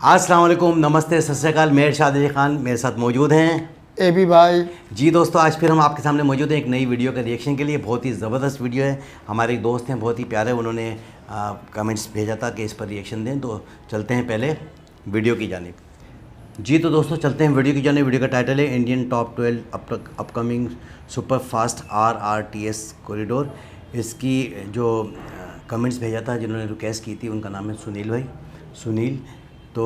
अस्सलाम वालेकुम, नमस्ते, सत श्री अकाल। मेयर शाद अली ख़ान मेरे साथ मौजूद हैं। ए बी भाई जी दोस्तों, आज फिर हम आपके सामने मौजूद हैं एक नई वीडियो के रिएक्शन के लिए। बहुत ही ज़बरदस्त वीडियो है। हमारे एक दोस्त हैं, बहुत ही प्यारे, उन्होंने कमेंट्स भेजा था कि इस पर रिएक्शन दें। तो चलते हैं पहले वीडियो की जानिब। जी तो दोस्तों चलते हैं वीडियो की जानिब। वीडियो का टाइटल है Indian top 12 upcoming super fast RRTS corridor. इसकी जो कमेंट्स भेजा था, जिन्होंने रिक्वेस्ट की थी, उनका नाम है सुनील भाई, सुनील। तो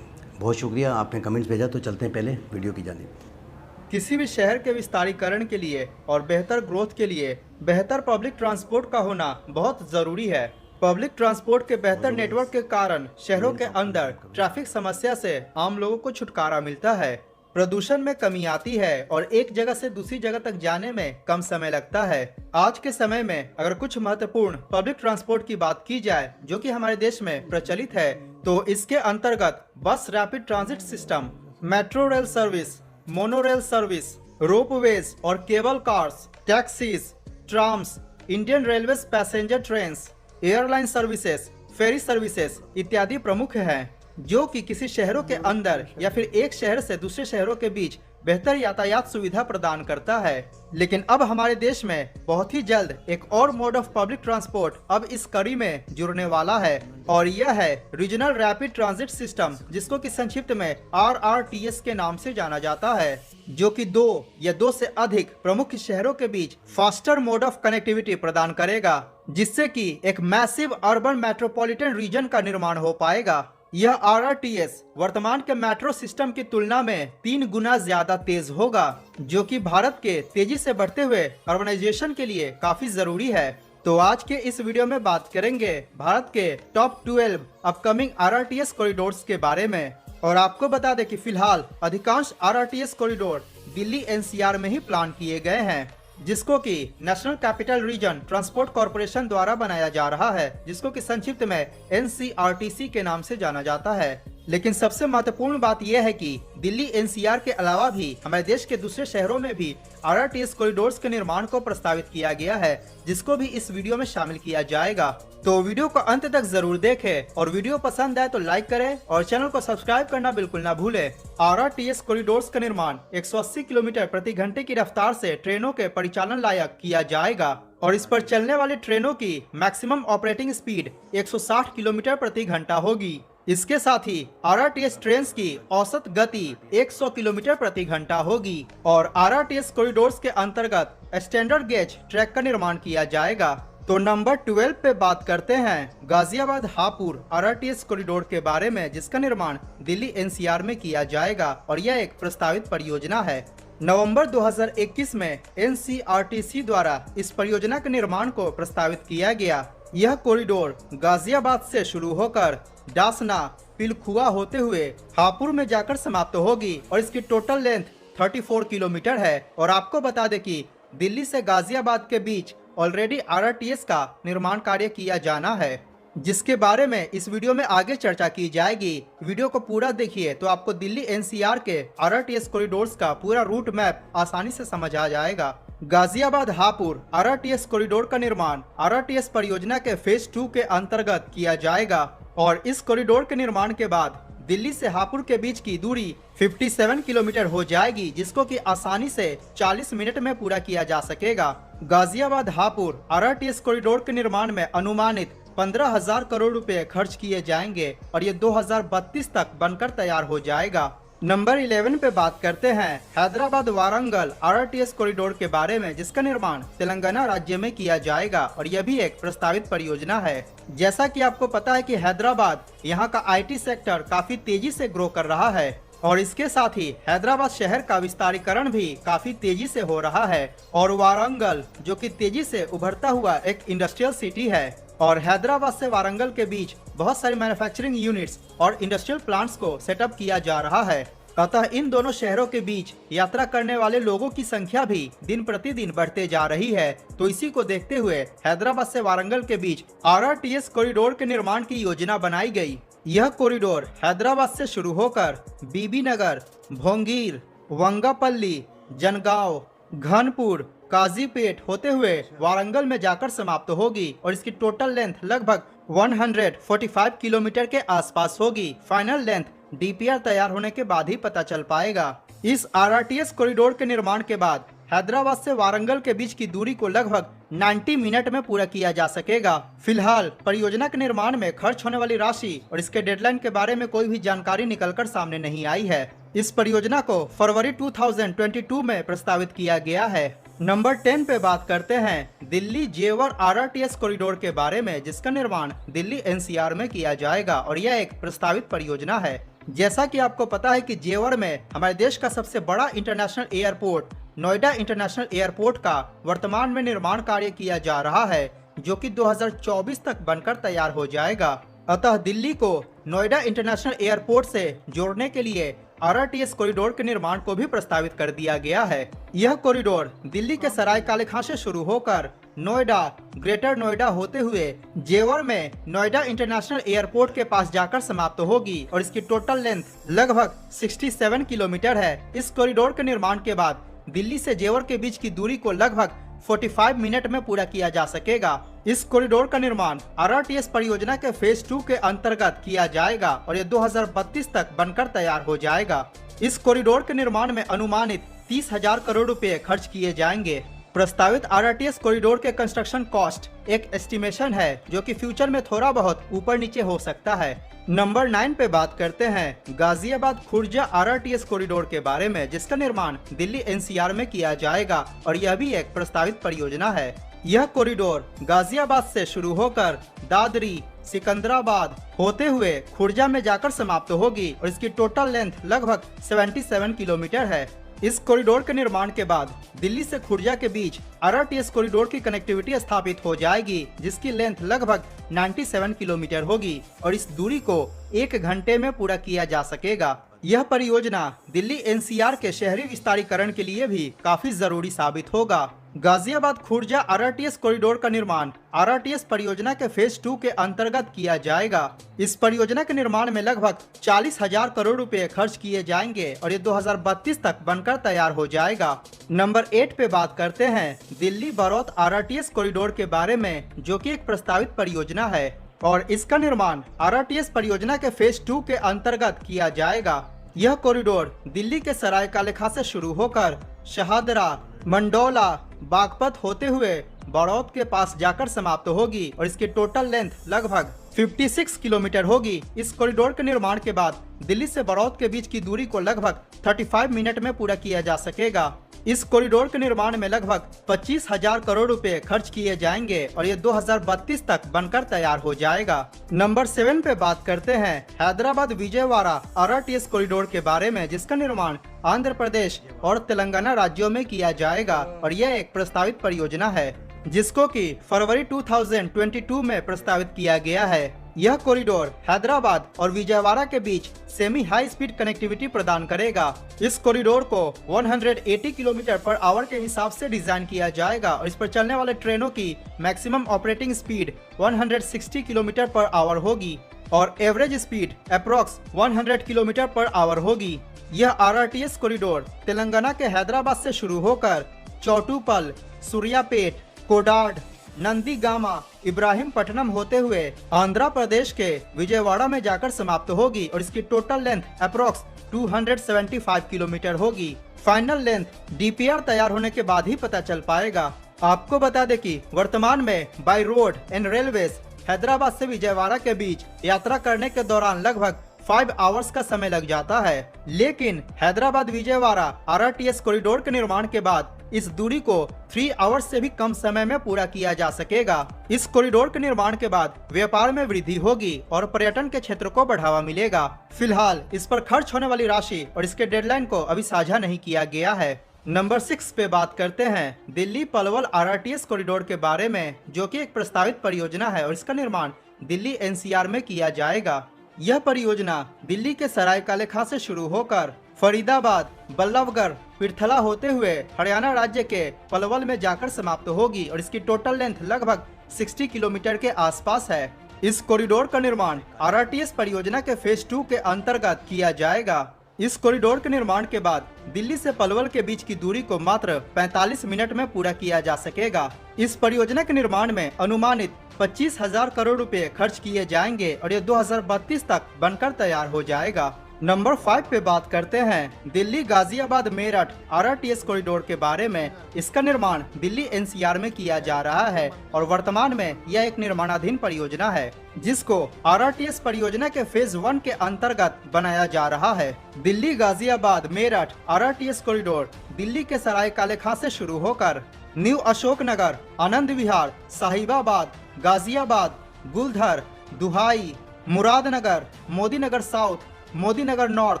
बहुत शुक्रिया, आपने कमेंट्स भेजा। तो चलते हैं पहले वीडियो की जानिब। किसी भी शहर के विस्तारीकरण के लिए और बेहतर ग्रोथ के लिए बेहतर पब्लिक ट्रांसपोर्ट का होना बहुत ज़रूरी है। पब्लिक ट्रांसपोर्ट के बेहतर नेटवर्क के कारण शहरों के अंदर ट्रैफिक समस्या से आम लोगों को छुटकारा मिलता है, प्रदूषण में कमी आती है और एक जगह से दूसरी जगह तक जाने में कम समय लगता है। आज के समय में अगर कुछ महत्वपूर्ण पब्लिक ट्रांसपोर्ट की बात की जाए जो कि हमारे देश में प्रचलित है, तो इसके अंतर्गत bus rapid transit system, metro rail service, monorail service, ropeways और cable cars, taxies, trams, Indian railway passenger trains, airline services, ferry services इत्यादि प्रमुख हैं, जो कि किसी शहरों के अंदर या फिर एक शहर से दूसरे शहरों के बीच बेहतर यातायात सुविधा प्रदान करता है। लेकिन अब हमारे देश में बहुत ही जल्द एक और मोड ऑफ पब्लिक ट्रांसपोर्ट अब इस कड़ी में जुड़ने वाला है, और यह है रीजनल रैपिड ट्रांजिट सिस्टम, जिसको कि संक्षिप्त में RRTS के नाम से जाना जाता है, जो कि दो या दो से अधिक प्रमुख शहरों के बीच फास्टर मोड ऑफ कनेक्टिविटी प्रदान करेगा, जिससे कि एक मैसिव अर्बन मेट्रोपॉलिटन रीजन का निर्माण हो पाएगा। यह RRTS वर्तमान के मेट्रो सिस्टम की तुलना में 3 गुना ज्यादा तेज होगा, जो कि भारत के तेजी से बढ़ते हुए अर्बनाइजेशन के लिए काफी जरूरी है। तो आज के इस वीडियो में बात करेंगे भारत के टॉप 12 अपकमिंग RRTS कॉरिडोर्स के बारे में, और आपको बता दें कि फिलहाल अधिकांश RRTS कॉरिडोर दिल्ली NCR में ही प्लान किए गए हैं, जिसको कि national capital region transport corporation द्वारा बनाया जा रहा है, जिसको कि संक्षिप्त में NCRTC के नाम से जाना जाता है। लेकिन सबसे महत्वपूर्ण बात यह है कि दिल्ली NCR के अलावा भी हमारे देश के दूसरे शहरों में भी RRTS कॉरिडोर्स के निर्माण को प्रस्तावित किया गया है, जिसको भी इस वीडियो में शामिल किया जाएगा। तो वीडियो को अंत तक जरूर देखें, और वीडियो पसंद आए तो लाइक करें और चैनल को सब्सक्राइब करना बिल्कुल ना भूलें। RRTS कॉरिडोर्स का निर्माण 180 किलोमीटर प्रति घंटे की रफ्तार से ट्रेनों के परिचालन लायक किया जाएगा, और इस पर चलने वाली ट्रेनों की मैक्सिमम ऑपरेटिंग स्पीड 160 किलोमीटर प्रति घंटा होगी। इसके साथ ही RRTS ट्रेन की औसत गति 100 किलोमीटर प्रति घंटा होगी, और RRTS कॉरिडोर्स के अंतर्गत स्टैंडर्ड गेज ट्रैक का निर्माण किया जाएगा। तो नंबर 12 पे बात करते हैं गाजियाबाद हापुड़ RRTS कॉरिडोर के बारे में, जिसका निर्माण दिल्ली NCR में किया जाएगा, और यह एक प्रस्तावित परियोजना है। नवंबर 2021 में NCRTC द्वारा इस परियोजना के निर्माण को प्रस्तावित किया गया। यह कॉरिडोर गाजियाबाद से शुरू होकर डासना, पिलखुआ होते हुए हापुड़ में जाकर समाप्त होगी, और इसकी टोटल लेंथ 34 किलोमीटर है। और आपको बता दें कि दिल्ली से गाजियाबाद के बीच ऑलरेडी RRTS का निर्माण कार्य किया जाना है, जिसके बारे में इस वीडियो में आगे चर्चा की जाएगी। वीडियो को पूरा देखिए तो आपको दिल्ली NCR के RRTS कॉरिडोर्स का पूरा रूट मैप आसानी से समझ आ जाएगा। गाजियाबाद हापुड़ RRTS कॉरिडोर का निर्माण RRTS परियोजना के फेज 2 के अंतर्गत किया जाएगा, और इस कॉरिडोर के निर्माण के बाद दिल्ली से हापुड़ के बीच की दूरी 57 किलोमीटर हो जाएगी, जिसको कि आसानी से 40 मिनट में पूरा किया जा सकेगा। गाजियाबाद हापुड़ RRTS कॉरिडोर के निर्माण में अनुमानित 15,000 करोड़ रुपए खर्च किए जाएंगे, और ये 2032 तक बनकर तैयार हो जाएगा। नंबर 11 पे बात करते हैं हैदराबाद वारंगल RRTS कॉरिडोर के बारे में, जिसका निर्माण तेलंगाना राज्य में किया जाएगा, और यह भी एक प्रस्तावित परियोजना है। जैसा कि आपको पता है कि हैदराबाद यहाँ का IT सेक्टर काफी तेजी से ग्रो कर रहा है, और इसके साथ ही हैदराबाद शहर का विस्तारीकरण भी काफी तेजी से हो रहा है, और वारंगल जो कि तेजी से उभरता हुआ एक इंडस्ट्रियल सिटी है, और हैदराबाद से वारंगल के बीच बहुत सारी मैन्युफैक्चरिंग यूनिट्स और इंडस्ट्रियल प्लांट्स को सेटअप किया जा रहा है। अतः इन दोनों शहरों के बीच यात्रा करने वाले लोगों की संख्या भी दिन प्रतिदिन बढ़ते जा रही है। तो इसी को देखते हुए हैदराबाद से वारंगल के बीच RRTS कॉरिडोर के निर्माण की योजना बनाई गई। यह कॉरिडोर हैदराबाद से शुरू होकर बीबी नगर, भोंगीर, वंगापल्ली, जनगांव, घनपुर, काजीपेट होते हुए वारंगल में जाकर समाप्त होगी, और इसकी टोटल लेंथ लगभग 145 किलोमीटर के आसपास होगी। फाइनल लेंथ डीपीआर तैयार होने के बाद ही पता चल पाएगा। इस आरआरटीएस कॉरिडोर के निर्माण के बाद हैदराबाद से वारंगल के बीच की दूरी को लगभग 90 मिनट में पूरा किया जा सकेगा। फिलहाल परियोजना के निर्माण में खर्च होने वाली राशि और इसके डेडलाइन के बारे में कोई भी जानकारी निकलकर सामने नहीं आई है। इस परियोजना को फरवरी 2022 में प्रस्तावित किया गया है। नंबर 10 पे बात करते हैं दिल्ली जेवर आरआरटीएस कॉरिडोर के बारे में, जिसका निर्माण दिल्ली एनसीआर में किया जाएगा और यह एक प्रस्तावित परियोजना है। जैसा कि आपको पता है कि जेवर में हमारे देश का सबसे बड़ा international airport Noida international airport का वर्तमान में निर्माण कार्य किया जा रहा है, जो कि 2024 तक बनकर तैयार हो जाएगा। अतः दिल्ली को नोएडा इंटरनेशनल एयरपोर्ट से जोड़ने के लिए आरआरटीएस कॉरिडोर के निर्माण को भी प्रस्तावित कर दिया गया है। यह कॉरिडोर दिल्ली के सराय काले खां से शुरू होकर नोएडा, ग्रेटर नोएडा होते हुए जेवर में नोएडा इंटरनेशनल एयरपोर्ट के पास जाकर समाप्त होगी और इसकी टोटल लेंथ लगभग 67 किलोमीटर है। इस कॉरिडोर के निर्माण के बाद दिल्ली से जेवर के बीच की दूरी को लगभग 45 मिनट में पूरा किया जा सकेगा। इस कॉरिडोर का निर्माण आरआरटीएस परियोजना के फेज 2 के अंतर्गत किया जाएगा और ये 2032 तक बनकर तैयार हो जाएगा। इस कॉरिडोर के निर्माण में अनुमानित 30,000 करोड़ रुपए खर्च किए जाएंगे। प्रस्तावित आरआरटीएस कॉरिडोर के कंस्ट्रक्शन कॉस्ट एक एस्टिमेशन है, जो कि फ्यूचर में थोड़ा बहुत ऊपर नीचे हो सकता है। नंबर 9 पे बात करते हैं गाजियाबाद खुर्जा आरआरटीएस कॉरिडोर के बारे में, जिसका निर्माण दिल्ली एनसीआर में किया जाएगा और यह भी एक प्रस्तावित परियोजना है। यह कॉरिडोर गाजियाबाद से शुरू होकर दादरी, सिकंदराबाद होते हुए खुर्जा में जाकर समाप्त होगी और इसकी टोटल लेंथ लगभग 77 किलोमीटर है। इस कॉरिडोर के निर्माण के बाद दिल्ली से खुर्जा के बीच आरआरटीएस कॉरिडोर की कनेक्टिविटी स्थापित हो जाएगी, जिसकी लेंथ लगभग 97 किलोमीटर होगी और इस दूरी को 1 घंटे में पूरा किया जा सकेगा। यह परियोजना दिल्ली एनसीआर के शहरी विस्तारीकरण के लिए भी काफी जरूरी साबित होगा। गाजियाबाद खुर्जा आरआरटीएस कॉरिडोर का निर्माण आरआरटीएस परियोजना के फेज 2 के अंतर्गत किया जाएगा। इस परियोजना के निर्माण में लगभग 40,000 करोड़ रुपए खर्च किए जाएंगे और ये 2032 तक बनकर तैयार हो जाएगा। नंबर 8 पे बात करते हैं दिल्ली बरौत आरआरटीएस कॉरिडोर के बारे में, जो कि एक प्रस्तावित परियोजना है और इसका निर्माण आरआरटीएस परियोजना के फेज 2 के अंतर्गत किया जाएगा। यह कॉरिडोर दिल्ली के सराय काले खां से शुरू होकर शहादरा, मंडौला, बागपत होते हुए बड़ौत के पास जाकर समाप्त होगी और इसकी टोटल लेंथ लगभग 56 किलोमीटर होगी। इस कॉरिडोर के निर्माण के बाद दिल्ली से बड़ौत के बीच की दूरी को लगभग 35 मिनट में पूरा किया जा सकेगा। इस कॉरिडोर के निर्माण में लगभग 25,000 करोड़ रुपए खर्च किए जाएंगे और ये 2032 तक बनकर तैयार हो जाएगा। नंबर 7 पे बात करते हैं हैदराबाद विजयवाड़ा आरआरटीएस कॉरिडोर के बारे में, जिसका निर्माण आंध्र प्रदेश और तेलंगाना राज्यों में किया जाएगा और यह एक प्रस्तावित परियोजना है, जिसको कि फरवरी 2022 में प्रस्तावित किया गया है। यह कॉरिडोर हैदराबाद और विजयवाड़ा के बीच सेमी हाई स्पीड कनेक्टिविटी प्रदान करेगा। इस कॉरिडोर को 180 किलोमीटर पर आवर के हिसाब से डिजाइन किया जाएगा और इस पर चलने वाले ट्रेनों की maximum operating speed 160 kilometre per hour होगी और average speed approx 100 kilometre per hour होगी। यह आरआरटीएस कॉरिडोर तेलंगाना के हैदराबाद से शुरू होकर चौटुपल, सूर्यापेट, कोडाड, नंदीगामा, इब्राहिमपट्टनम होते हुए आंध्र प्रदेश के विजयवाड़ा में जाकर समाप्त होगी और इसकी टोटल लेंथ अप्रोक्स 275 किलोमीटर होगी। फाइनल लेंथ डीपीआर तैयार होने के बाद ही पता चल पाएगा। आपको बता दें कि वर्तमान में by road and railways Hyderabad से विजयवाड़ा के बीच यात्रा करने के दौरान लगभग 5 आवर्स का समय लग जाता है, लेकिन हैदराबाद विजयवाड़ा आरआरटीएस कॉरिडोर के निर्माण के बाद इस दूरी को 3 आवर्स से भी कम समय में पूरा किया जा सकेगा। इस कॉरिडोर के निर्माण के बाद व्यापार में वृद्धि होगी और पर्यटन के क्षेत्र को बढ़ावा मिलेगा। फिलहाल इस पर खर्च होने वाली राशि और इसके डेडलाइन को अभी साझा नहीं किया गया है। नंबर 6 पे बात करते हैं दिल्ली पलवल आरआरटीएस कॉरिडोर के बारे में, जो कि एक प्रस्तावित परियोजना है और इसका निर्माण दिल्ली एनसीआर में किया जाएगा। यह परियोजना दिल्ली के सराय काले खां से शुरू होकर फरीदाबाद, बल्लभगढ़, पिरथला होते हुए हरियाणा राज्य के पलवल में जाकर समाप्त होगी और इसकी टोटल लेंथ लगभग 60 किलोमीटर के आसपास है। इस कॉरिडोर का निर्माण आरआरटीएस परियोजना के फेज 2 के अंतर्गत किया जाएगा। इस कॉरिडोर के निर्माण के बाद दिल्ली से पलवल के बीच की दूरी को मात्र 45 मिनट में पूरा किया जा सकेगा। इस परियोजना के निर्माण में अनुमानित 25,000 करोड़ रुपए खर्च किए जाएंगे और ये 2032 तक बनकर तैयार हो जाएगा। नंबर 5 पे बात करते हैं दिल्ली गाजियाबाद मेरठ आरआरटीएस कॉरिडोर के बारे में। इसका निर्माण दिल्ली एनसीआर में किया जा रहा है और वर्तमान में यह एक निर्माणाधीन परियोजना है जिसको आरआरटीएस परियोजना के फेज 1 के अंतर्गत बनाया जा रहा है। दिल्ली गाजियाबाद मेरठ आरआरटीएस कॉरिडोर दिल्ली के सराय काले खां से शुरू होकर न्यू अशोक नगर, आनंद विहार, साहिबाबाद, गाजियाबाद, गुलधर, दुहाई, मुरादनगर, मोदी नगर साउथ, मोदी नगर नॉर्थ,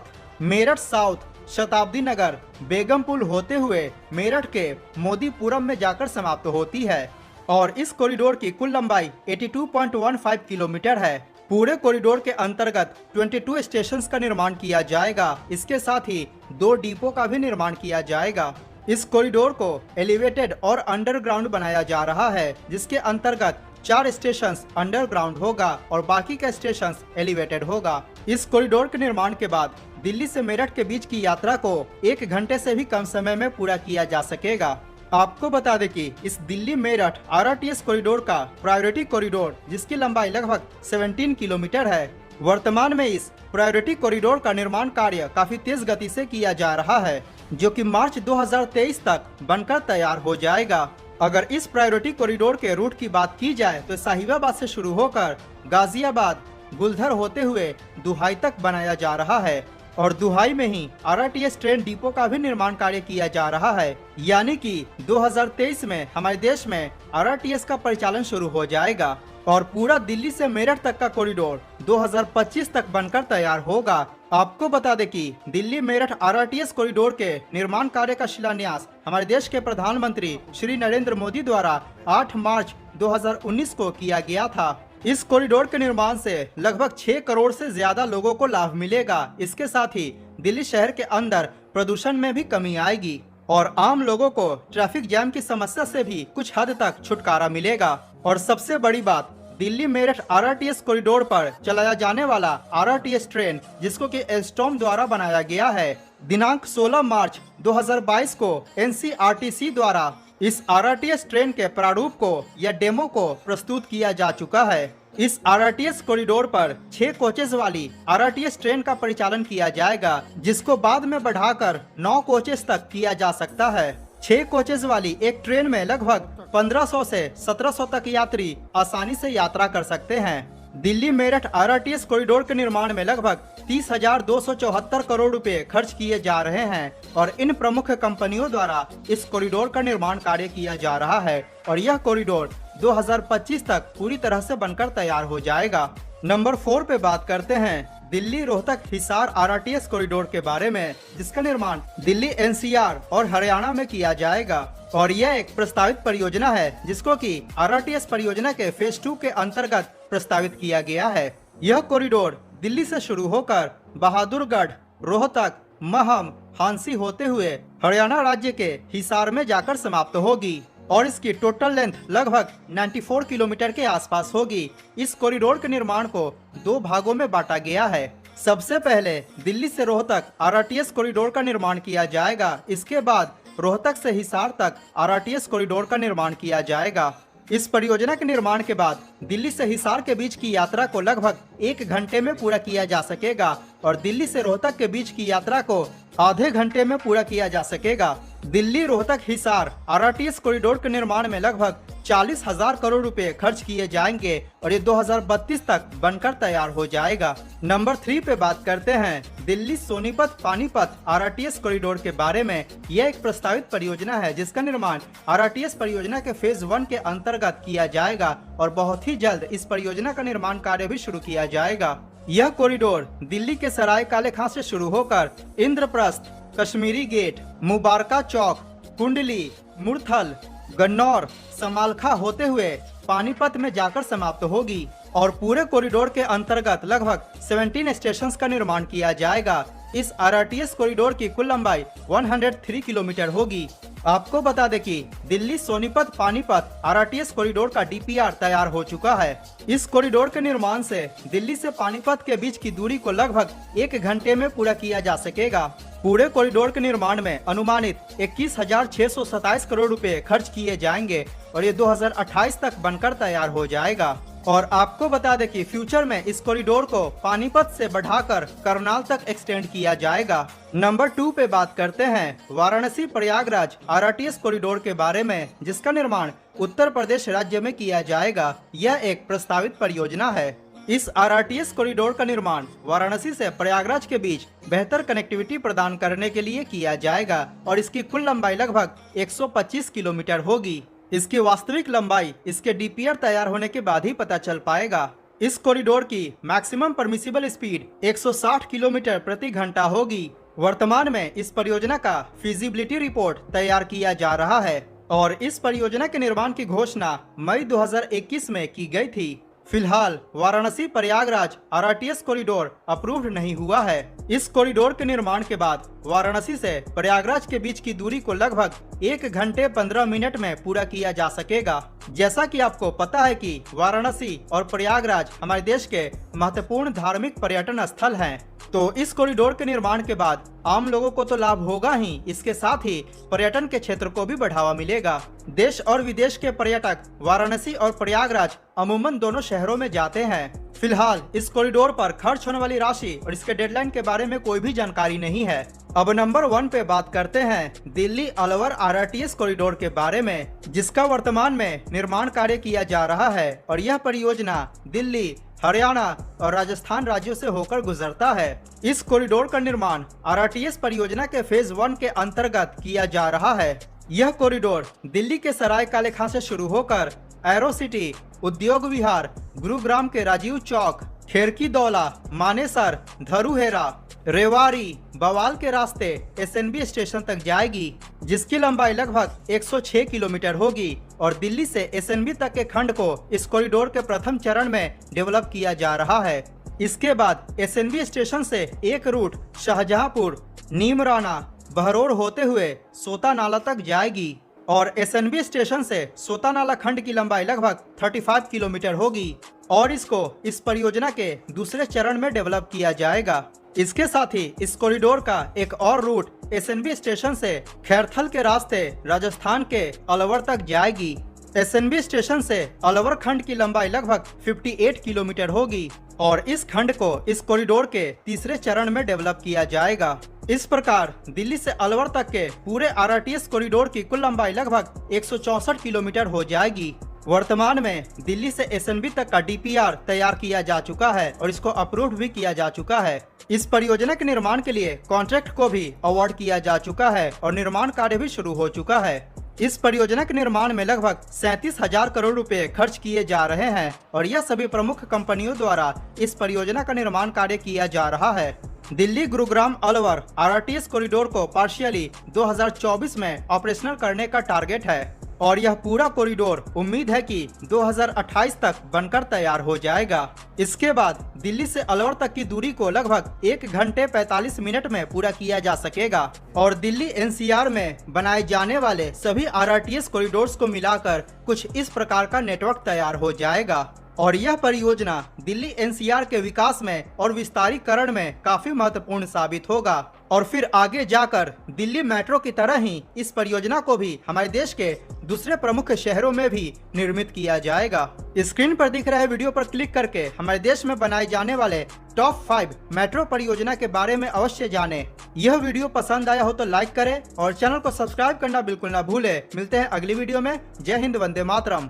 मेरठ साउथ, शताब्दी नगर, बेगमपुल होते हुए मेरठ के मोदीपुरम में जाकर समाप्त होती है और इस कॉरिडोर की कुल लंबाई 82.15 किलोमीटर है। पूरे कॉरिडोर के अंतर्गत 22 स्टेशन का निर्माण किया जाएगा। इसके साथ ही 2 डिपो का भी निर्माण किया जाएगा। इस कॉरिडोर को एलिवेटेड और अंडरग्राउंड बनाया जा रहा है जिसके अंतर्गत 4 स्टेशन अंडरग्राउंड होगा और बाकी का स्टेशन एलिवेटेड होगा। इस कॉरिडोर के निर्माण के बाद दिल्ली से मेरठ के बीच की यात्रा को 1 घंटे से भी कम समय में पूरा किया जा सकेगा। आपको बता दें कि इस दिल्ली मेरठ आरआरटीएस कॉरिडोर का प्रायोरिटी कॉरिडोर जिसकी लंबाई लगभग 17 किलोमीटर है। वर्तमान में इस प्रायोरिटी कॉरिडोर का निर्माण कार्य काफी तेज गति से किया जा रहा है जो कि मार्च 2023 तक बनकर तैयार हो जाएगा। अगर इस प्रायोरिटी कॉरिडोर के रूट की बात की जाए तो साहिबाबाद से शुरू होकर गाजियाबाद, गुलधर होते हुए दुहाई तक बनाया जा रहा है और दुहाई में ही आरआरटीएस ट्रेन डिपो का भी निर्माण कार्य किया जा रहा है। यानी कि 2023 में हमारे देश में आरआरटीएस का परिचालन शुरू हो जाएगा और पूरा दिल्ली से मेरठ तक का कॉरिडोर 2025 तक बनकर तैयार होगा। आपको बता दें कि दिल्ली मेरठ आरआरटीएस कॉरिडोर के निर्माण कार्य का शिलान्यास हमारे देश के प्रधानमंत्री श्री नरेंद्र मोदी द्वारा 8 मार्च 2019 को किया गया था। इस कॉरिडोर के निर्माण से लगभग 6 करोड़ से ज्यादा लोगों को लाभ मिलेगा। इसके साथ ही दिल्ली शहर के अंदर प्रदूषण में भी कमी आएगी और आम लोगों को ट्रैफिक जैम की समस्या से भी कुछ हद तक छुटकारा मिलेगा। और सबसे बड़ी बात, दिल्ली मेरठ आरआरटीएस कॉरिडोर पर चलाया जाने वाला आरआरटीएस ट्रेन जिसको कि एल्स्टॉम द्वारा बनाया गया है, दिनांक 16 मार्च 2022 को एनसीआरटीसी द्वारा इस आरआरटीएस ट्रेन के प्रारूप को या डेमो को प्रस्तुत किया जा चुका है। इस आरआरटीएस कॉरिडोर पर 6 कोचेज वाली आरआरटीएस ट्रेन का परिचालन किया जाएगा जिसको बाद में बढ़ाकर 9 कोचेज तक किया जा सकता है। 6 कोचेज वाली एक ट्रेन में लगभग 1500 से 1700 तक यात्री आसानी से यात्रा कर सकते हैं। दिल्ली मेरठ आरआरटीएस कॉरिडोर के निर्माण में लगभग 30,274 करोड़ रुपए खर्च किए जा रहे हैं और इन प्रमुख कंपनियों द्वारा इस कॉरिडोर का निर्माण कार्य किया जा रहा है और यह कॉरिडोर 2025 तक पूरी तरह से बनकर तैयार हो जाएगा। नंबर 4 पे बात करते हैं दिल्ली रोहतक हिसार आरआरटीएस कॉरिडोर के बारे में जिसका निर्माण दिल्ली एनसीआर और हरियाणा में किया जाएगा और यह एक प्रस्तावित परियोजना है जिसको कि आरआरटीएस परियोजना के फेज 2 के अंतर्गत प्रस्तावित किया गया है। यह कॉरिडोर दिल्ली से शुरू होकर बहादुरगढ़, रोहतक, महम, हांसी होते हुए हरियाणा राज्य के हिसार में जाकर समाप्त होगी और इसकी टोटल लेंथ लगभग 94 किलोमीटर के आसपास होगी। इस कॉरिडोर के निर्माण को 2 भागों में बांटा गया है। सबसे पहले दिल्ली से रोहतक आरआरटीएस कॉरिडोर का निर्माण किया जाएगा। इसके बाद रोहतक से हिसार तक आरआरटीएस कॉरिडोर का निर्माण किया जाएगा। इस परियोजना के निर्माण के बाद दिल्ली से हिसार के बीच की यात्रा को लगभग 1 घंटे में पूरा किया जा सकेगा और दिल्ली से रोहतक के बीच की यात्रा को आधे घंटे में पूरा किया जा सकेगा। दिल्ली रोहतक हिसार आरआरटीएस कॉरिडोर के निर्माण में लगभग 40,000 करोड़ रुपए खर्च किए जाएंगे और ये 2032 तक बनकर तैयार हो जाएगा। नंबर 3 पे बात करते हैं दिल्ली सोनीपत पानीपत आरआरटीएस कॉरिडोर के बारे में। यह एक प्रस्तावित परियोजना है जिसका निर्माण आरआरटीएस परियोजना के फेज 1 के अंतर्गत किया जाएगा और बहुत ही जल्द इस परियोजना का निर्माण कार्य भी शुरू किया जाएगा। यह कॉरिडोर दिल्ली के सराय काले खां से शुरू होकर इंद्रप्रस्थ, कश्मीरी गेट, मुबारका चौक, कुंडली, मुरथल, गन्नौर, समालखा होते हुए पानीपत में जाकर समाप्त होगी और पूरे कॉरिडोर के अंतर्गत लगभग 17 स्टेशन का निर्माण किया जाएगा। इस आरआरटीएस कॉरिडोर की कुल लंबाई 103 किलोमीटर होगी। आपको बता दें कि दिल्ली सोनीपत पानीपत आरआरटीएस कॉरिडोर का डीपीआर तैयार हो चुका है। इस कॉरिडोर के निर्माण से दिल्ली से पानीपत के बीच की दूरी को लगभग 1 घंटे में पूरा किया जा सकेगा। पूरे कॉरिडोर के निर्माण में अनुमानित 21,627 करोड़ रुपए खर्च किए जाएंगे और ये 2028 तक बनकर तैयार हो जाएगा। और आपको बता दें कि फ्यूचर में इस कॉरिडोर को पानीपत से बढ़ाकर करनाल तक एक्सटेंड किया जाएगा। नंबर 2 पे बात करते हैं वाराणसी प्रयागराज आरटीएस कॉरिडोर के बारे में, जिसका निर्माण उत्तर प्रदेश राज्य में किया जाएगा। यह एक प्रस्तावित परियोजना है। इस आरटीएस कॉरिडोर का निर्माण वाराणसी से प्रयागराज के बीच बेहतर कनेक्टिविटी प्रदान करने के लिए किया जाएगा और इसकी कुल लंबाई लगभग 125 किलोमीटर होगी। इसकी वास्तविक लंबाई इसके डीपीआर तैयार होने के बाद ही पता चल पाएगा। इस कॉरिडोर की मैक्सिमम परमिसिबल स्पीड 160 किलोमीटर प्रति घंटा होगी। वर्तमान में इस परियोजना का फिजिबिलिटी रिपोर्ट तैयार किया जा रहा है और इस परियोजना के निर्माण की घोषणा मई 2021 में की गई थी। फिलहाल Varanasi Prayagraj RTS corridor approved नहीं हुआ है। इस कॉरिडोर के निर्माण के बाद वाराणसी से प्रयागराज के बीच की दूरी को लगभग 1 घंटे 15 मिनट में पूरा किया जा सकेगा। जैसा कि आपको पता है कि वाराणसी और प्रयागराज हमारे देश के महत्वपूर्ण धार्मिक पर्यटन स्थल हैं, तो इस कॉरिडोर के निर्माण के बाद आम लोगों को तो लाभ होगा ही, इसके साथ ही पर्यटन के क्षेत्र को भी बढ़ावा मिलेगा। देश और विदेश के पर्यटक वाराणसी और प्रयागराज अमूमन दोनों शहरों में जाते हैं। फिलहाल इस कॉरिडोर पर खर्च होने वाली राशि और इसके डेडलाइन के बारे में कोई भी जानकारी नहीं है। अब नंबर 1 पे बात करते हैं दिल्ली अलवर आरटीएस कॉरिडोर के बारे में, जिसका वर्तमान में निर्माण कार्य किया जा रहा है और यह परियोजना दिल्ली, हरियाणा और राजस्थान राज्यों से होकर गुजरता है। इस कॉरिडोर का निर्माण आरटीएस परियोजना के फेज 1 के अंतर्गत किया जा रहा है। यह कॉरिडोर दिल्ली के सराय काले खां से शुरू होकर एरो सिटी, उद्योग विहार, गुरुग्राम के राजीव चौक, खेरकी दौला, मानेसर, धरुहेरा, रेवाड़ी, बवाल के रास्ते एसएनबी स्टेशन तक जाएगी, जिसकी लंबाई लगभग 106 किलोमीटर होगी और दिल्ली से एसएनबी तक के खंड को इस कॉरिडोर के प्रथम चरण में डेवलप किया जा रहा है। इसके बाद एसएनबी स्टेशन से एक रूट शाहजहांपुर, नीमराना, बहरोड़ होते हुए सोता नाला तक जाएगी और एसएनबी स्टेशन से सोता नाला खंड की लंबाई लगभग 35 किलोमीटर होगी और इसको इस परियोजना के दूसरे चरण में डेवलप किया जाएगा। इसके साथ ही इस कॉरिडोर का एक और रूट एसएनबी स्टेशन से खैरथल के रास्ते राजस्थान के अलवर तक जाएगी। एसएनबी स्टेशन से अलवर खंड की लंबाई लगभग 58 किलोमीटर होगी और इस खंड को इस कॉरिडोर के तीसरे चरण में डेवलप किया जाएगा। इस प्रकार दिल्ली से अलवर तक के पूरे आरटीएस कॉरिडोर की कुल लंबाई लगभग 164 किलोमीटर हो जाएगी। वर्तमान में दिल्ली से एसएनबी तक का डीपीआर तैयार किया जा चुका है और इसको अप्रूव्ड भी किया जा चुका है। इस परियोजना के निर्माण के लिए कॉन्ट्रैक्ट को भी अवार्ड किया जा चुका है और निर्माण कार्य भी शुरू हो चुका है। इस परियोजना के निर्माण में लगभग 37,000 करोड़ रुपए खर्च किए जा रहे हैं और यह सभी प्रमुख कंपनियों द्वारा इस परियोजना का निर्माण कार्य किया जा रहा है। दिल्ली गुरुग्राम अलवर आरटीएस कॉरिडोर को पार्शियली 2024 में ऑपरेशनल करने का टारगेट है और यह पूरा कॉरिडोर उम्मीद है कि 2028 तक बनकर तैयार हो जाएगा। इसके बाद दिल्ली से अलवर तक की दूरी को लगभग 1 घंटे 45 मिनट में पूरा किया जा सकेगा और दिल्ली एनसीआर में बनाए जाने वाले सभी आरटीएस कॉरिडोर्स को मिलाकर कुछ इस प्रकार का नेटवर्क तैयार हो जाएगा और यह परियोजना दिल्ली एनसीआर के विकास में और विस्तारीकरण में काफी महत्वपूर्ण साबित होगा और फिर आगे जाकर दिल्ली मेट्रो की तरह ही इस परियोजना को भी हमारे देश के दूसरे प्रमुख शहरों में भी निर्मित किया जाएगा। स्क्रीन पर दिख रहे वीडियो पर क्लिक करके हमारे देश में बनाए जाने वाले टॉप 5 मेट्रो परियोजना के बारे में अवश्य जानें। यह वीडियो पसंद आया हो तो लाइक करें और चैनल को सब्सक्राइब करना बिल्कुल ना भूलें। मिलते हैं अगली वीडियो में। जय हिंद, वंदे मातरम।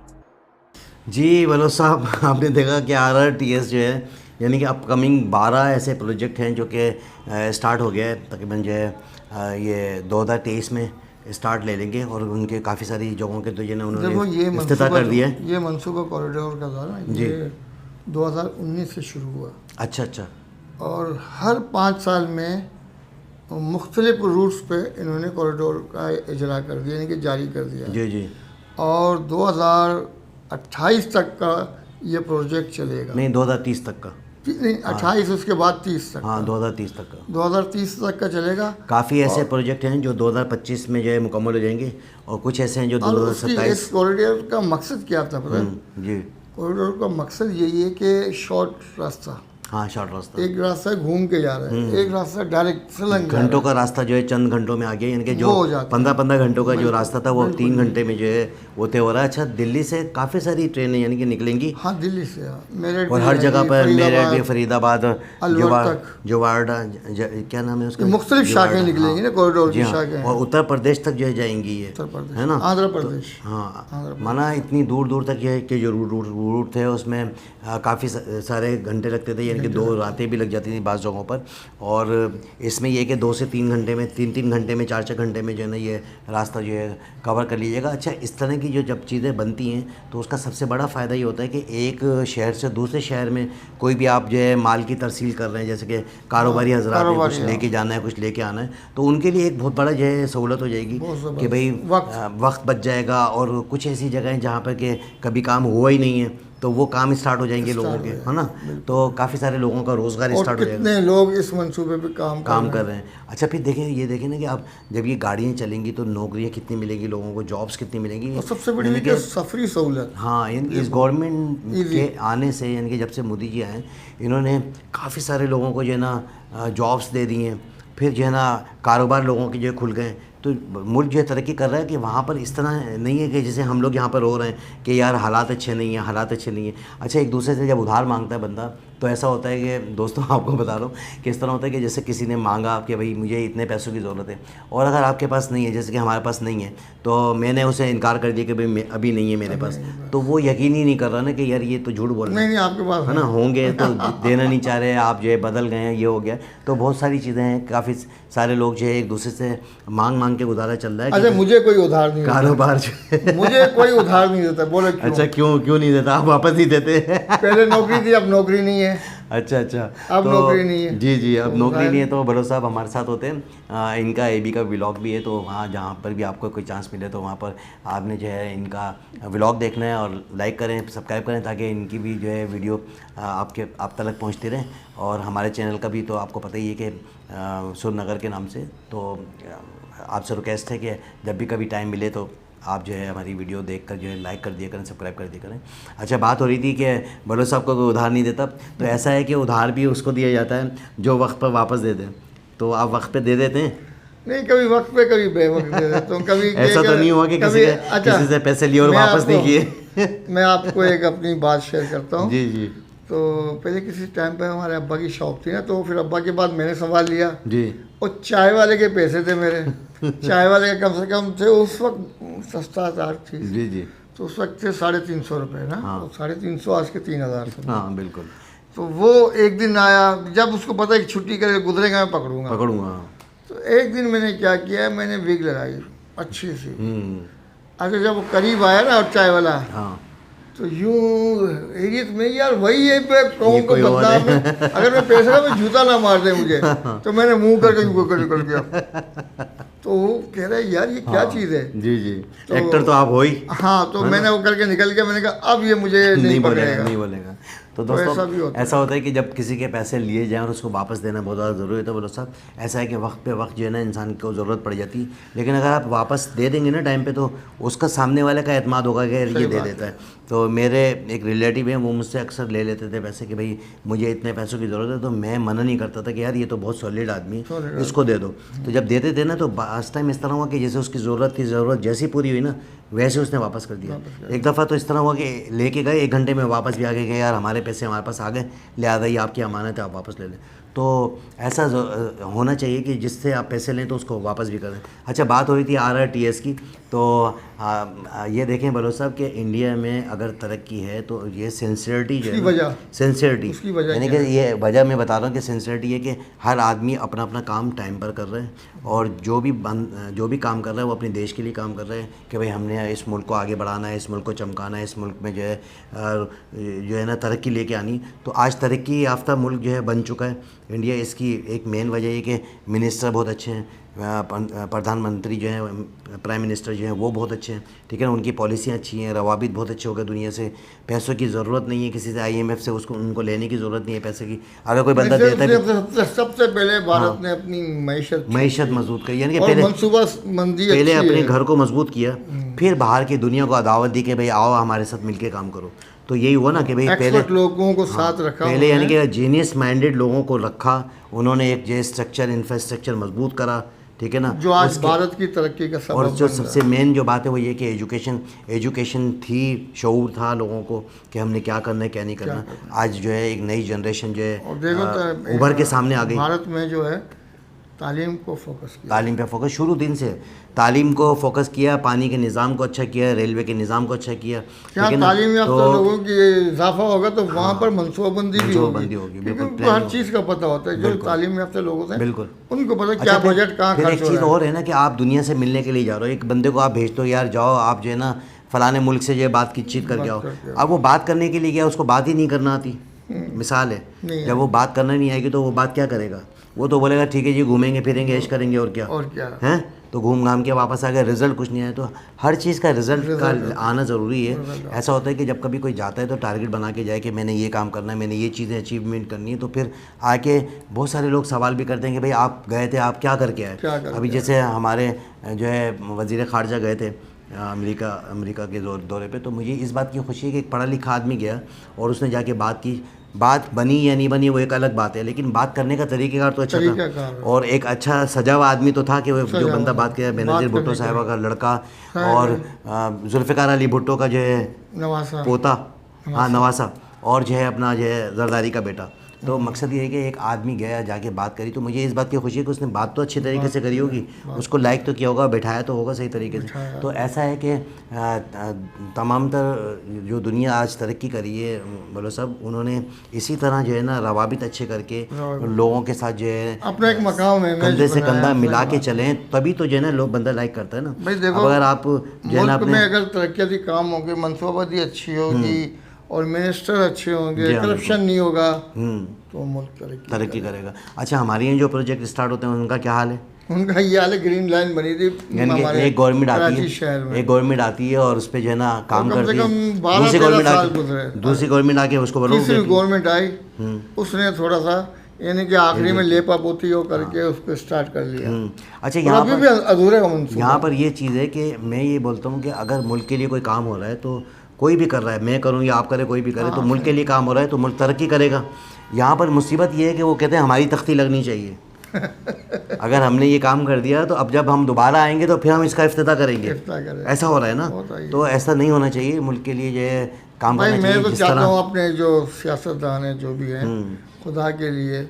जी बलोच साहब, आपने देखा कि आरटीएस जो है यानी कि अपकमिंग 12 ऐसे प्रोजेक्ट हैं जो कि स्टार्ट हो गया है, तकरीबन जो है ये 2023 में स्टार्ट ले लेंगे और उनके काफ़ी सारी जगहों के तो जो है उन्होंने इफ्तिताह कर दिया है। ये मनसूबा कॉरिडोर का था ना, ये 2019 से शुरू हुआ। अच्छा अच्छा। और हर 5 साल में मुख्तलिफ रूट्स पे इन्होंने कॉरिडोर का इजरा कर दिया, यानी कि जारी कर दिया। जी जी। और 2028 तक का ये प्रोजेक्ट चलेगा। नहीं, 2030 तक का नहीं, 28 उसके बाद 30 तक। हाँ, 2030 तक का। 2030 तक का चलेगा। काफ़ी ऐसे प्रोजेक्ट हैं जो 2025 में जो है मुकम्मल हो जाएंगे और कुछ ऐसे हैं जो 2027। इस कॉरिडोर का मकसद क्या था पता है? जी। कॉरिडोर का मकसद यही है कि शॉर्ट रास्ता, हाँ शॉर्ट रास्ता, एक रास्ता घूम के जा रहा है, एक रास्ता डायरेक्ट सलंग जा घंटों का रास्ता जो है चंद घंटों में आ गया, यानी कि जो वो हो जाता है। 15-15 घंटों का जो रास्ता था वो 3 घंटे में जो है वो तय हो रहा है। अच्छा, दिल्ली से काफ़ी सारी ट्रेनें यानी कि निकलेंगी हाँ दिल्ली से, मेरठ और भी हर है, जगह पर, फरीदाबाद, मेरठ, फरीदाबाद, अलवर तक। जोवाड़ा, क्या नाम है उसका, मुख्तलिफ शाखें जोवाड़ा, निकलेंगी ना, हाँ। कॉरिडोर जी की हाँ, शाखें हैं। और उत्तर प्रदेश तक जो है जाएंगी ये, उत्तर प्रदेश, है ना, आंध्र प्रदेश, हाँ। माना इतनी दूर दूर तक ये के जो रूट थे उसमें काफ़ी सारे घंटे लगते थे, यानी कि 2 रातें भी लग जाती थी बाज़ जगहों पर। और इसमें ये कि 2 से 3 घंटे में, 3-3 घंटे में, 4-4 घंटे में जो है ना ये रास्ता जो है कवर कर लीजिएगा। अच्छा, इस तरह की जो जब चीज़ें बनती हैं तो उसका सबसे बड़ा फ़ायदा ये होता है कि एक शहर से दूसरे शहर में कोई भी आप जो है माल की तरसील कर रहे हैं, जैसे कि कारोबारी हजरात हैं, कुछ लेके जाना है, कुछ लेके आना है, तो उनके लिए एक बहुत बड़ा जो है सहूलत हो जाएगी कि भाई वक्त बच जाएगा। और कुछ ऐसी जगह हैं जहाँ पर कि कभी काम हुआ ही नहीं है तो वो काम स्टार्ट हो जाएंगे लोगों के, है ना, तो काफ़ी सारे लोगों का रोज़गार स्टार्ट हो जाएगा। कितने लोग इस मंसूबे पे काम कर रहे हैं। अच्छा, फिर देखें, ये देखें ना कि अब जब ये गाड़ियाँ चलेंगी तो नौकरियाँ कितनी मिलेंगी लोगों को, जॉब्स कितनी मिलेंगी, और सबसे बड़ी है कि सफरी सहूलत। हाँ, इस गवर्नमेंट के आने से, यानी कि जब से मोदी जी आए इन्होंने काफ़ी सारे लोगों को जो है ना जॉब्स दे दी हैं, फिर जो है ना कारोबार लोगों के जो खुल गए, तो मुल्क जो है तरक्की कर रहा है कि वहाँ पर इस तरह नहीं है कि जैसे हम लोग यहाँ पर रो रहे हैं कि यार हालात अच्छे नहीं हैं, हालात अच्छे नहीं हैं। अच्छा, एक दूसरे से जब उधार मांगता है बंदा तो ऐसा होता है कि दोस्तों आपको बता रहा हूँ कि इस तरह होता है कि जैसे किसी ने मांगा कि भाई मुझे इतने पैसों की ज़रूरत है, और अगर आपके पास नहीं है, जैसे कि हमारे पास नहीं है, तो मैंने उसे इनकार कर दिया कि भाई अभी नहीं है मेरे पास, तो वो यकीन ही नहीं कर रहा ना कि यार ये तो झूठ बोल रहा है। नहीं आपके पास है ना, होंगे तो देना नहीं चाह रहे, आप जो है बदल गए हैं, ये हो गया। तो बहुत सारी चीज़ें हैं, काफ़ी सारे लोग जो है एक दूसरे से मांग के गुजारा चल रहा है। अच्छा, मुझे कोई उधार नहीं कारोबार जो है मुझे कोई उधार नहीं देता। बोले क्यों? अच्छा, क्यों नहीं देता? आप वापस ही देते पहले नौकरी थी, अब नौकरी नहीं है। अच्छा, अब तो नौकरी नहीं है। जी, अब नौकरी नहीं है तो भरोसा साहब हमारे साथ होते हैं। इनका एबी का व्लॉग भी है, तो वहाँ जहाँ पर भी आपको कोई चांस मिले तो वहाँ पर आपने जो है इनका व्लॉग देखना है और लाइक करें, सब्सक्राइब करें, ताकि इनकी भी जो है वीडियो आप तक पहुँचती रहें। और हमारे चैनल का भी तो आपको पता ही है कि सुरनगर के नाम से, तो आपसे रिक्वेस्ट है कि जब भी कभी टाइम मिले तो आप जो है हमारी वीडियो देखकर जो है लाइक कर दिया करें, सब्सक्राइब कर दिया करें। अच्छा, बात हो रही थी कि बलोच साहब को कोई उधार नहीं देता, तो ऐसा है कि उधार भी उसको दिया जाता है जो वक्त पर वापस दे दे। तो आप वक्त पे दे देते हैं? नहीं, कभी वक्त पे, कभी बेवक्त दे देता हूँ। कभी ऐसा तो नहीं हुआ कि किसी से पैसे लिए और वापस नहीं किए? मैं आपको एक अपनी बात शेयर करता हूँ। जी। तो पहले किसी टाइम पे हमारे अब्बा की शॉप थी ना, तो फिर अब्बा के बाद मैंने संभाल लिया जी। और चाय वाले के पैसे थे मेरे चाय वाले के कम से कम थे उस वक्त सस्ता था चीज़। जी। तो उस वक्त थे 350 रुपये ना। हाँ। तो 350 आज के 3000 से। हाँ बिल्कुल। तो वो एक दिन आया, जब उसको पता है कि छुट्टी करके गुजरेगा मैं पकड़ूंगा। तो एक दिन मैंने क्या किया, मैंने विग लगाई अच्छी सी। अच्छा, जब वो करीब आया ना और चाय वाला, हाँ, तो यूं एरियत में यार वही है पे कौन को बदनाम है, अगर मैं पैसे का मैं जूता ना मार दे मुझे, तो मैंने मुंह करके निकल गया। तो वो कह रहा है यार ये क्या चीज़ है। जी। तो एक्टर तो आप हो ही। हाँ, तो मैंने वो करके निकल गया। मैंने कहा अब ये मुझे नहीं बोलेगा। तो दोस्तों ऐसा होता है कि जब किसी के पैसे लिए जाएं और उसको वापस देना बहुत ज़्यादा ज़रूरी है, तो बोलो साहब ऐसा है कि वक्त पे वक्त जो है ना इंसान को ज़रूरत पड़ जाती है, लेकिन अगर आप वापस दे देंगे ना टाइम पे, तो उसका सामने वाले का एतमाद होगा कि ये दे देता है। तो मेरे एक रिलेटिव हैं, वो मुझसे अक्सर ले लेते थे पैसे कि भाई मुझे इतने पैसों की ज़रूरत है, तो मैं मना नहीं करता था कि यार ये तो बहुत सॉलिड आदमी है, इसको दे दो। तो जब देते थे ना, तो लास्ट टाइम इस तरह हुआ कि जैसे उसकी ज़रूरत जैसी पूरी हुई ना, वैसे उसने वापस कर दिया। एक दफ़ा तो इस तरह हुआ कि लेके गए, 1 घंटे में वापस भी आ गए कि यार हमारे पैसे हमारे पास आ गए, लिहाजा ये आपकी अमानत है, आप वापस ले लें। तो ऐसा होना चाहिए कि जिससे आप पैसे लें तो उसको वापस भी करें। अच्छा, बात हो रही थी RRTS की, तो ये देखें बलोच साहब कि इंडिया में अगर तरक्की है तो ये सिंसियरिटी जो है, सिंसियरिटी यानी कि ये वजह मैं बता रहा हूँ कि सिंसियरिटी है कि हर आदमी अपना अपना काम टाइम पर कर रहे हैं, और जो भी काम कर रहा है वो अपने देश के लिए काम कर रहे हैं कि भाई हमने इस मुल्क को आगे बढ़ाना है, इस मुल्क को चमकाना है, इस मुल्क में जो है ना तरक्की लेके आनी। तो आज तरक्की याफ्ता मुल्क जो है बन चुका है इंडिया। इसकी एक मेन वजह ये कि मिनिस्टर बहुत अच्छे हैं, प्रधानमंत्री जो हैं, प्राइम मिनिस्टर जो हैं वो बहुत अच्छे हैं, ठीक है ना, उनकी पॉलिसियाँ अच्छी हैं, रवाबित बहुत अच्छे हो गए दुनिया से, पैसों की ज़रूरत नहीं है किसी से, IMF से उनको लेने की ज़रूरत नहीं है पैसे की। अगर कोई बंदा देता है, सबसे पहले भारत ने अपनी मैशत मजबूत की, यानी कि पहले अपने घर को मजबूत किया, फिर बाहर की दुनिया को अदावत दी कि भाई आओ हमारे साथ मिलके काम करो। तो यही हुआ ना कि भाई पहले एक्सपर्ट लोगों को साथ रखा पहले यानी उन्होंने। कि जीनियस माइंडेड लोगों को रखा उन्होंने, एक जो स्ट्रक्चर इंफ्रास्ट्रक्चर मजबूत करा, ठीक है ना। जो आज उसके- भारत की तरक्की का सबब और जो बन रहा है। सबसे मेन जो बात है वो ये कि एजुकेशन थी, शऊर था लोगों को कि हमने क्या करना है क्या नहीं करना। आज जो है एक नई जनरेशन जो और है देखो तो उभर के सामने आ गई। भारत में जो है तालीम को फोकस किया। तालीम पे फोकस शुरू दिन से, तालीम को फोकस किया, पानी के निज़ाम को अच्छा किया, रेलवे के निज़ाम को अच्छा किया, क्या ठीक है ना। तालीम याफ्ता तो लोगों की इजाफा होगा तो वहाँ पर मनसूबाबंदी भी मनसूबाबंदी होगी, होगी, क्योंकि बिल्कुल, उनको प्लान हर होगा। चीज़ का पता होता है। जो तालीम याफ्ता लोग हैं बिल्कुल। उनको पता है क्या फिर- बजट कहाँ फिर खर्च एक हो चीज़ रहा है। और है ना कि आप दुनिया से मिलने के लिए जा रहे हो, एक बंदे को आप भेज दो यार जाओ आप जो है ना फलाने मुल्क से जो है बात की चीत करके आओ। अब वो बात करने के लिए गया, उसको बात ही नहीं करना आती। मिसाल है, जब वो बात करना नहीं आएगी तो वो बात क्या करेगा, वो तो बोलेगा ठीक है जी घूमेंगे फिरेंगे ऐश करेंगे और क्या हैं, तो घूम घाम के वापस आ गए, रिजल्ट कुछ नहीं आया। तो हर चीज़ का रिजल्ट का आना ज़रूरी है। ऐसा होता है कि जब कभी कोई जाता है तो टारगेट बना के जाए कि मैंने ये काम करना है, मैंने ये चीज़ें अचीवमेंट करनी है, तो फिर आके बहुत सारे लोग सवाल भी करते हैं कि भाई आप गए थे आप क्या करके आए। अभी जैसे हमारे जो है वज़ीर ख़ारजा गए थे अमेरिका के दौरे पे, तो मुझे इस बात की खुशी है कि एक पढ़ा लिखा आदमी गया और उसने जाके बात की। बात बनी या नहीं बनी वो एक अलग बात है, लेकिन बात करने का तरीक़ेकार तो अच्छा था और एक अच्छा सजा हुआ आदमी तो था कि वो जो बंदा बात किया, बेनज़ीर भुट्टो साहिबा का लड़का और जुल्फ़िकार अली भुट्टो का जो है पोता, हाँ नवासा, और जो है अपना जो है जरदारी का बेटा। तो मकसद ये है कि एक आदमी गया जाके बात करी, तो मुझे इस बात की खुशी है कि उसने बात तो अच्छी तरीके से करी होगी, उसको लाइक तो किया होगा, बैठाया तो होगा सही तरीके से। तो ऐसा है कि तमाम तर जो दुनिया आज तरक्की करी है बोलो सब, उन्होंने इसी तरह जो है ना रवाबित अच्छे करके लोगों के साथ जो है अपना एक मकाम है, कंधे से कंधा मिला के चलें, तभी तो जो है ना लोग बंदा लाइक करता है ना। भाई देखो, अगर आप जो है ना मुल्क में अगर तरक्याती काम होंगे, मनसूबाबंदी अच्छी होगी और मिनिस्टर अच्छे होंगे, करप्शन नहीं होगा तो मुल्क तरक्की करेगा। अच्छा, हमारे यहाँ जो प्रोजेक्ट स्टार्ट होते हैं उनका क्या हाल है? उनका ये हाल है, ग्रीन लाइन बनी थी हमारे एक गवर्नमेंट आती कराची शहर में, है, एक गवर्नमेंट आती है और उस पर जो है ना काम कम से करती कम है, 12-13 साल गुजरे। दूसरी गवर्नमेंट आके उसको बरोबर तीसरी देती है। गवर्नमेंट आई, उसने थोड़ा सा यानी कि आखिरी में लेपा पोती हो करके उसको स्टार्ट कर लिया। अच्छा, और अभी भी अधूरे का मंसूबा। यहाँ पर ये चीज़ है कि मैं ये बोलता हूँ कि अगर मुल्क के लिए कोई काम हो रहा है तो कोई भी कर रहा है, मैं करूँ या आप करें, कोई भी करे, तो मुल्क के लिए काम हो रहा है तो मुल्क तरक्की करेगा। यहाँ पर मुसीबत ये है कि वो कहते हैं हमारी तख्ती लगनी चाहिए। अगर हमने ये काम कर दिया तो अब जब हम दोबारा आएंगे तो फिर हम इसका इफ्तिताह करेंगे, ऐसा हो रहा है ना। तो ऐसा नहीं होना चाहिए, मुल्क के लिए जो है काम करना चाहिए। मैं तो चाहता हूँ अपने जो सियासतदान हैं जो भी हैं, खुदा के लिए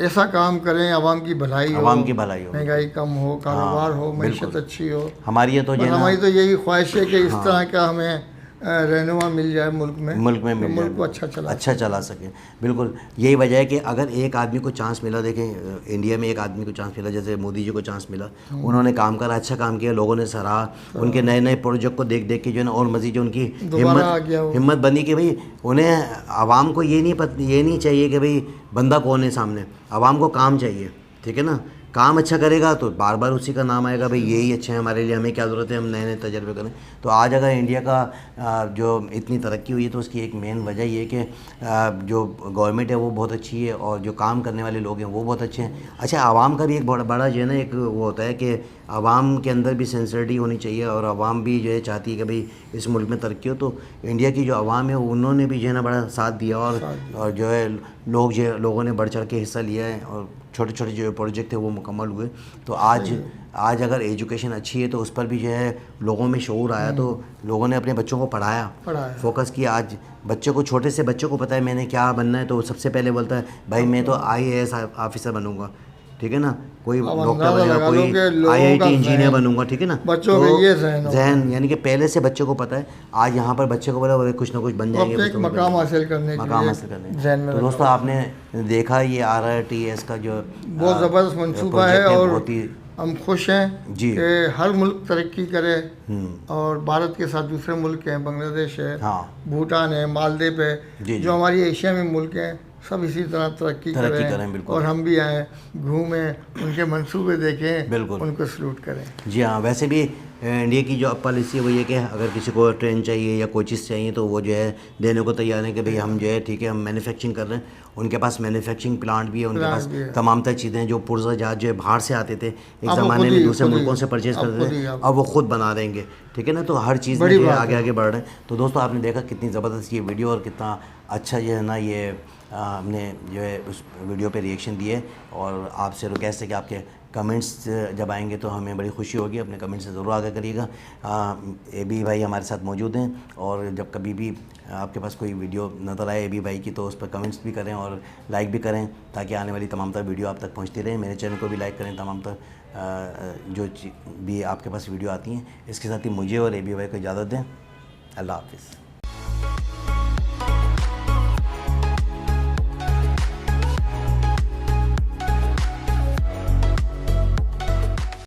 ऐसा काम करें, आवाम की भलाई हो, महंगाई कम हो, कारोबार हो, मैशत अच्छी हो। हमारी ये तो हमारी तो यही ख्वाहिश है कि इस तरह का हमें रहनुमा मिल जाए मुल्क में मुल्क को अच्छा चला सके। बिल्कुल यही वजह है कि अगर एक आदमी को चांस मिला, देखें इंडिया में एक आदमी को चांस मिला, जैसे मोदी जी को चांस मिला, उन्होंने काम करा, अच्छा काम किया, लोगों ने सराहा, उनके नए नए प्रोजेक्ट को देख देख के जो है ना और मज़ीद जो उनकी हिम्मत बनी कि भाई उन्हें आवाम को ये नहीं चाहिए कि भाई बंदा कौन है सामने, आवाम को काम चाहिए, ठीक है ना। काम अच्छा करेगा तो बार बार उसी का नाम आएगा, भाई यही अच्छे हैं हमारे लिए, हमें क्या ज़रूरत है, हम नए नए तजर्बे करें। तो आज अगर इंडिया का जो इतनी तरक्की हुई है तो उसकी एक मेन वजह ये है कि जो गवर्नमेंट है वो बहुत अच्छी है और जो काम करने वाले लोग हैं वो बहुत अच्छे हैं। अच्छा, आवाम का भी एक बड़ा जो है ना एक वो होता है कि आवाम के अंदर भी सिंसियरिटी होनी चाहिए और आवाम भी जो है चाहती है कि भाई इस मुल्क में तरक्की हो। तो इंडिया की जो आवाम है उन्होंने भी जो है ना बड़ा साथ दिया और जो है लोगों ने बढ़ चढ़ के हिस्सा लिया है और छोटे छोटे जो प्रोजेक्ट थे वो मुकम्मल हुए। तो आज अगर एजुकेशन अच्छी है तो उस पर भी जो है लोगों में शऊर आया, तो लोगों ने अपने बच्चों को पढ़ाया, फोकस किया। आज बच्चे को, छोटे से बच्चे को पता है मैंने क्या बनना है, तो सबसे पहले बोलता है भाई मैं तो IAS ऑफिसर बनूंगा, ठीक है ना, कोई डॉक्टर बनेगा, कोई IIT इंजीनियर बनूंगा, ठीक है ना। बच्चों का ये जहन यानी कि पहले से बच्चे को पता है। आज यहाँ पर बच्चे को बोला कुछ ना कुछ बन जाएंगे, मकाम हासिल करने तो दोस्तों आपने देखा ये RRTS का जो बहुत ज़बरदस्त मंसूबा है और हम खुश हैं कि हर मुल्क तरक्की करे और भारत के साथ दूसरे मुल्क हैं, बांग्लादेश है, भूटान है, मालदीव है, जो हमारी एशिया में मुल्क हैं सब इसी तरह तरक्की करें, करें बिल्कुल। और हम भी आएँ, घूमें, उनके मंसूबे देखें, बिल्कुल। उनको सलूट करें। जी हाँ, वैसे भी इंडिया की जो अब पॉलिसी है वो ये कि अगर किसी को ट्रेन चाहिए या कोचेस चाहिए तो वो जो है देने को तैयार है कि भाई हम जो है ठीक है हम मैन्युफैक्चरिंग कर रहे हैं। उनके पास मैन्युफैक्चरिंग प्लांट भी है, उनके पास तमाम तर चीज़ें जो पुर्जा जहाज जो है बाहर से आते थे एक ज़माने में दूसरे मुल्कों से परचेज़ करते थे, अब वो खुद बना देंगे, ठीक है ना। तो हर चीज़ में जो है आगे आगे बढ़ रहे हैं। तो दोस्तों आपने देखा कितनी ज़बरदस्त ये वीडियो और कितना अच्छा जो है ना ये हमने जो है उस वीडियो पे रिएक्शन दिए। और आपसे रिक्वेस्ट है कि आपके कमेंट्स जब आएंगे तो हमें बड़ी खुशी होगी, अपने कमेंट्स से ज़रूर आगे करिएगा। एबी भाई हमारे साथ मौजूद हैं और जब कभी भी आपके पास कोई वीडियो नज़र आए एबी भाई की तो उस पर कमेंट्स भी करें और लाइक भी करें ताकि आने वाली तमाम तर वीडियो आप तक पहुंचती रहे। मेरे चैनल को भी लाइक करें, तमाम तर जो भी आपके पास वीडियो आती हैं। इसके साथ ही मुझे और एबी भाई को इजाज़त दें। अल्लाह हाफ़िज़।